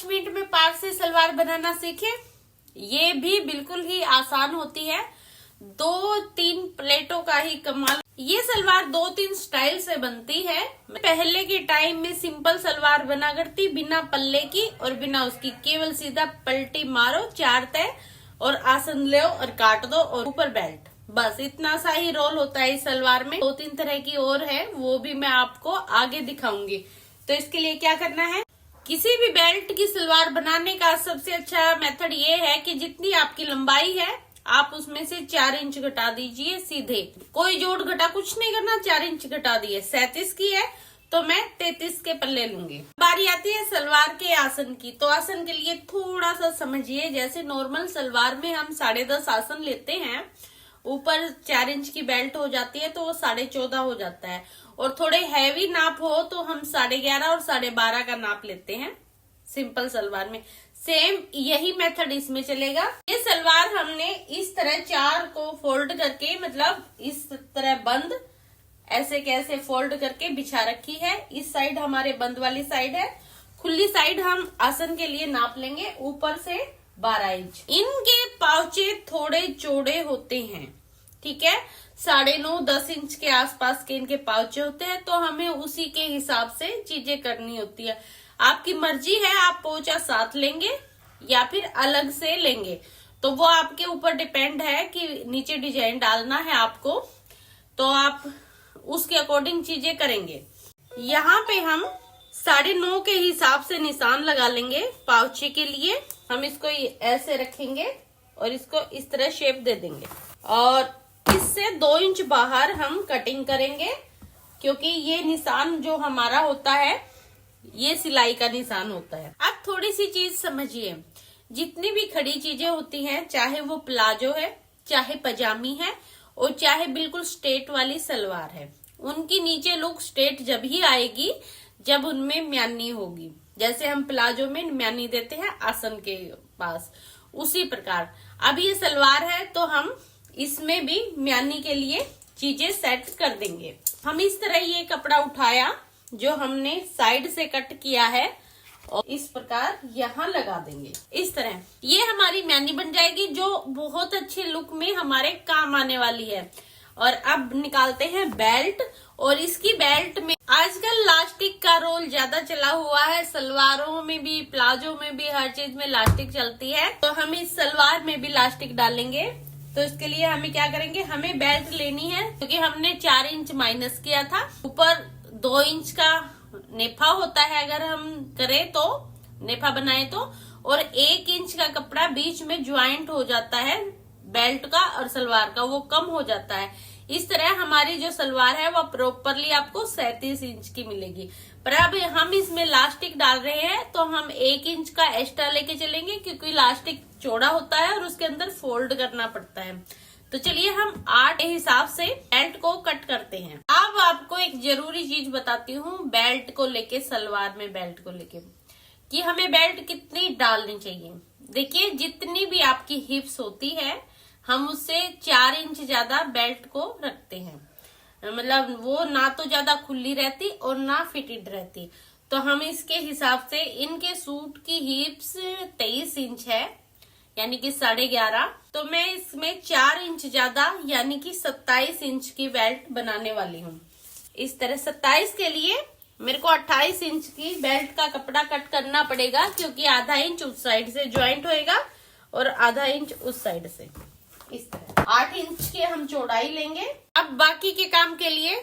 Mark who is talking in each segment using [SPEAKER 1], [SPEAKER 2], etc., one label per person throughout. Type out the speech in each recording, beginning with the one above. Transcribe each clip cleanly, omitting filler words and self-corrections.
[SPEAKER 1] Minute में पारसी सलवार बनाना सीखे। ये भी बिल्कुल ही आसान होती है, 2-3 प्लेटों का ही कमाल। ये सलवार 2-3 स्टाइल से बनती है। पहले के टाइम में सिंपल सलवार बना करती, बिना पल्ले की और बिना उसकी, केवल सीधा पलटी मारो, 4 तय और आसन ले और काट दो और ऊपर बेल्ट, बस इतना सा ही रोल होता है इस सलवार में। 2-3 तरह की और है, वो भी मैं आपको आगे दिखाऊंगी। तो इसके लिए क्या करना है, किसी भी बेल्ट की सलवार बनाने का सबसे अच्छा मेथड ये है कि जितनी आपकी लंबाई है आप उसमें से 4 इंच घटा दीजिए सीधे, कोई जोड़ घटा कुछ नहीं करना, 4 इंच घटा दिए। 37 की है तो मैं 33 के पल्ले लूंगी। बारी आती है सलवार के आसन की, तो आसन के लिए थोड़ा सा समझिए। जैसे नॉर्मल सलवार में हम 10.5 आसन लेते हैं, ऊपर 4 इंच की बेल्ट हो जाती है तो वो 14.5 हो जाता है, और थोड़े हैवी नाप हो तो हम 11.5 और 12.5 का नाप लेते हैं सिंपल सलवार में। सेम यही मेथड इसमें चलेगा। ये सलवार हमने इस तरह 4 को फोल्ड करके, मतलब इस तरह बंद ऐसे कैसे फोल्ड करके बिछा रखी है। इस साइड हमारे बंद वाली साइड है, खुली साइड हम आसन के लिए नाप लेंगे ऊपर से 12 इंच। इनके पाउचे थोड़े चौड़े होते हैं, ठीक है, 9.5-10 इंच के आसपास के इनके पाउचे होते हैं, तो हमें उसी के हिसाब से चीजें करनी होती है। आपकी मर्जी है, आप पोंचा साथ लेंगे या फिर अलग से लेंगे, तो वो आपके ऊपर डिपेंड है कि नीचे डिजाइन डालना है आपको, तो आप उसके अकॉर्डिंग चीजें करेंगे। यहाँ पे हम 9.5 के हिसाब से निशान लगा लेंगे पाउचे के लिए। हम इसको ऐसे रखेंगे और इसको इस तरह शेप दे देंगे, और इससे 2 इंच बाहर हम कटिंग करेंगे, क्योंकि ये निशान जो हमारा होता है ये सिलाई का निशान होता है। अब थोड़ी सी चीज समझिए, जितनी भी खड़ी चीजें होती हैं, चाहे वो प्लाजो है, चाहे पजामी है, और चाहे बिल्कुल स्ट्रेट वाली सलवार है, उनकी नीचे लुक स्ट्रेट जब ही आएगी जब उनमें म्यानी होगी। जैसे हम प्लाजो में म्यानी देते हैं आसन के पास, उसी प्रकार अब ये सलवार है तो हम इसमें भी म्यानी के लिए चीजें सेट कर देंगे। हम इस तरह ये कपड़ा उठाया जो हमने साइड से कट किया है और इस प्रकार यहाँ लगा देंगे। इस तरह ये हमारी म्यानी बन जाएगी, जो बहुत अच्छे लुक में हमारे काम आने वाली है। और अब निकालते हैं बेल्ट, और इसकी बेल्ट में आजकल लास्टिक का रोल ज्यादा चला हुआ है, सलवारों में भी, प्लाजो में भी, हर चीज में लास्टिक चलती है, तो हम इस सलवार में भी लास्टिक डालेंगे। तो इसके लिए हमें क्या करेंगे, हमें बेल्ट लेनी है, क्योंकि हमने 4 इंच माइनस किया था, ऊपर 2 इंच का नेफा होता है अगर हम करें तो, नेफा बनाए तो, और 1 इंच का कपड़ा बीच में ज्वाइंट हो जाता है बेल्ट का और सलवार का, वो कम हो जाता है। इस तरह हमारी जो सलवार है वो प्रॉपरली आपको 37 इंच की मिलेगी। पर अब हम इसमें लास्टिक डाल रहे हैं तो हम 1 इंच का एक्स्ट्रा लेके चलेंगे, क्योंकि लास्टिक चौड़ा होता है और उसके अंदर फोल्ड करना पड़ता है। तो चलिए हम 8 के हिसाब से बेल्ट को कट करते हैं। अब आपको एक जरूरी चीज बताती हूँ बेल्ट को लेके, सलवार में बेल्ट को लेके, कि हमें बेल्ट कितनी डालनी चाहिए। देखिए, जितनी भी आपकी हिप्स होती है हम उससे 4 इंच ज्यादा बेल्ट को रखते हैं, मतलब वो ना तो ज्यादा खुली रहती और ना फिटेड रहती। तो हम इसके हिसाब से, इनके सूट की हिप्स 23 इंच है, यानी कि 11.5, तो मैं इसमें 4 इंच ज्यादा यानी कि 27 इंच की बेल्ट बनाने वाली हूँ। इस तरह 27 के लिए मेरे को 28 इंच की बेल्ट का कपड़ा कट करना पड़ेगा, क्योंकि आधा इंच उस साइड से ज्वाइंट होएगा और आधा इंच उस साइड से। इस तरह 8 इंच के हम चौड़ाई लेंगे। अब बाकी के काम के लिए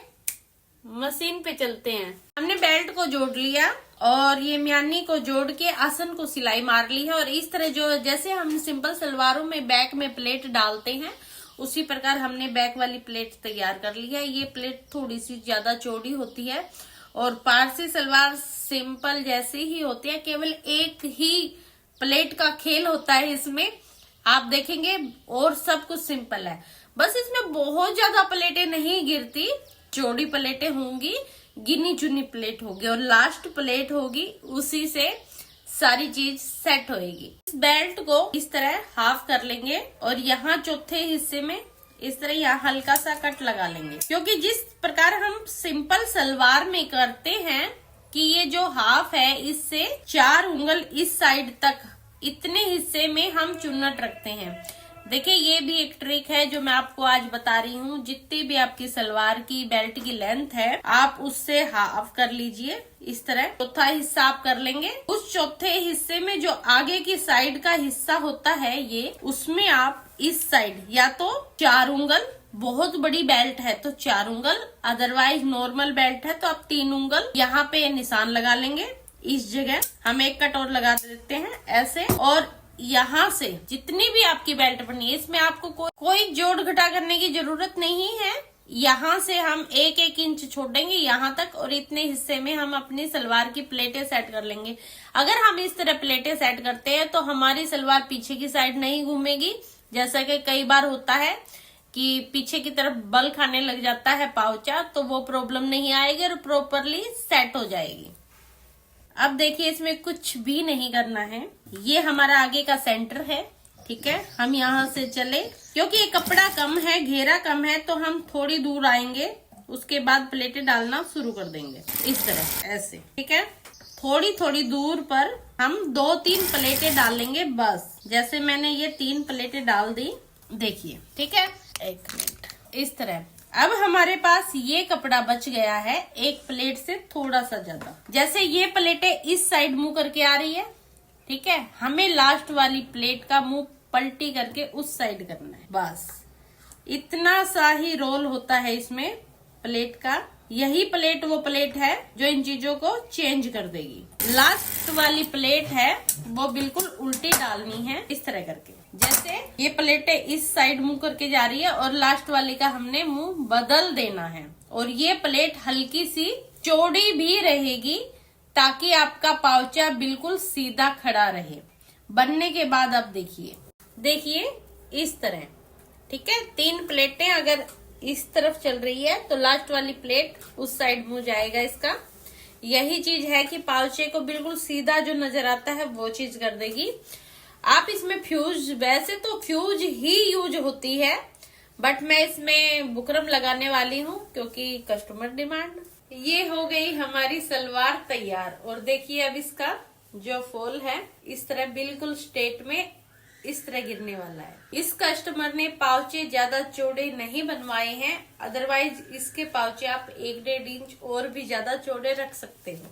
[SPEAKER 1] मशीन पे चलते हैं। हमने बेल्ट को जोड़ लिया और ये म्यानी को जोड़ के आसन को सिलाई मार ली है, और इस तरह जो जैसे हम सिंपल सलवारों में बैक में प्लेट डालते हैं, उसी प्रकार हमने बैक वाली प्लेट तैयार कर ली है। ये प्लेट थोड़ी सी ज्यादा चौड़ी होती है, और पारसी सलवार सिंपल जैसी ही होती है, केवल एक ही प्लेट का खेल होता है इसमें, आप देखेंगे, और सब कुछ सिंपल है। बस इसमें बहुत ज्यादा प्लेटें नहीं गिरती, चौड़ी प्लेटें होंगी, गिनी चुनी प्लेट होगी, और लास्ट प्लेट होगी, उसी से सारी चीज सेट होएगी। इस बेल्ट को इस तरह हाफ कर लेंगे, और यहाँ चौथे हिस्से में इस तरह यहाँ हल्का सा कट लगा लेंगे, क्योंकि जिस प्रकार हम सिंपल सलवार में करते हैं कि ये जो हाफ है इससे 4 उंगल इस साइड तक इतने हिस्से में हम चुन्नट रखते हैं। देखिए ये भी एक ट्रिक है जो मैं आपको आज बता रही हूँ। जितनी भी आपकी सलवार की बेल्ट की लेंथ है आप उससे हाफ कर लीजिए। इस तरह चौथा हिस्सा आप कर लेंगे। उस चौथे हिस्से में जो आगे की साइड का हिस्सा होता है ये, उसमें आप इस साइड या तो 4 उंगल, बहुत बड़ी बेल्ट है तो 4 उंगल, अदरवाइज नॉर्मल बेल्ट है तो आप 3 उंगल यहाँ पे निशान लगा लेंगे। इस जगह हम एक कट और लगा देते हैं ऐसे, और यहाँ से जितनी भी आपकी बेल्ट बनी है इसमें आपको कोई जोड़ घटा करने की जरूरत नहीं है। यहाँ से हम 1-1 इंच छोड़ेंगे यहाँ तक, और इतने हिस्से में हम अपनी सलवार की प्लेटें सेट कर लेंगे। अगर हम इस तरह प्लेटें सेट करते हैं तो हमारी सलवार पीछे की साइड नहीं घूमेगी, जैसा कि कई बार होता है कि पीछे की तरफ बल खाने लग जाता है पाउचा, तो वो प्रॉब्लम नहीं आएगी और प्रॉपरली सेट हो जाएगी। अब देखिए इसमें कुछ भी नहीं करना है, ये हमारा आगे का सेंटर है। ठीक है, हम यहाँ से चले, क्योंकि ये कपड़ा कम है, घेरा कम है, तो हम थोड़ी दूर आएंगे, उसके बाद प्लेटें डालना शुरू कर देंगे इस तरह ऐसे। ठीक है, थोड़ी थोड़ी दूर पर हम 2-3 प्लेटें डालेंगे बस। जैसे मैंने ये 3 प्लेटें डाल दी, देखिए। ठीक है, 1 मिनट, इस तरह। अब हमारे पास ये कपड़ा बच गया है एक प्लेट से थोड़ा सा ज्यादा। जैसे ये प्लेटें इस साइड मुंह करके आ रही है, ठीक है, हमें लास्ट वाली प्लेट का मुंह पलटी करके उस साइड करना है। बस इतना सा ही रोल होता है इसमें प्लेट का। यही प्लेट वो प्लेट है जो इन चीजों को चेंज कर देगी। लास्ट वाली प्लेट है वो बिल्कुल उल्टी डालनी है, इस तरह करके। जैसे ये प्लेटें इस साइड मुंह करके जा रही है और लास्ट वाली का हमने मुंह बदल देना है, और ये प्लेट हल्की सी चौड़ी भी रहेगी ताकि आपका पाउचा बिल्कुल सीधा खड़ा रहे। बनने के बाद अब देखिए इस तरह। ठीक है, 3 प्लेटें अगर इस तरफ चल रही है तो लास्ट वाली प्लेट उस साइड मुंह जाएगा इसका। यही चीज है कि पाउचे को बिल्कुल सीधा जो नजर आता है वो चीज कर देगी। आप इसमें फ्यूज, वैसे तो फ्यूज ही यूज होती है, बट मैं इसमें बुकरम लगाने वाली हूँ क्योंकि कस्टमर डिमांड। ये हो गई हमारी सलवार तैयार, और देखिए अब इसका जो फॉल है इस तरह बिल्कुल स्ट्रेट में इस तरह गिरने वाला है। इस कस्टमर ने पाउचे ज्यादा चौड़े नहीं बनवाए हैं, अदरवाइज इसके पाउचे आप 1-1.5 इंच और भी ज्यादा चौड़े रख सकते हो।